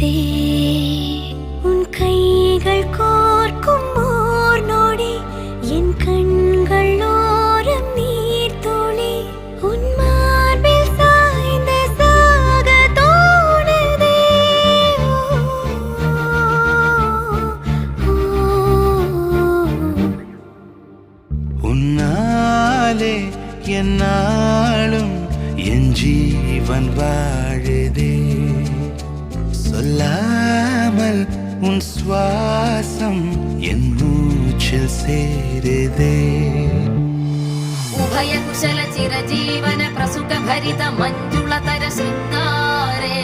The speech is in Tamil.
தேடுதே உன் கைகள் கோர்க்கும் ஓர் நொடி என் கண்கள் ஓரம் நீர் துளி உன் மார்பில் சாய்ந்து சாக தோணுதே உன்னாலே என்னாலும் என் ஜீவன் வாழுதே சொல்லாமல் உன் சுவாசம் என் மூச்சில் சேருதே உபய குசல சிரஜீவன பிரசுக பரித மஞ்சுளதர சிருங்காரே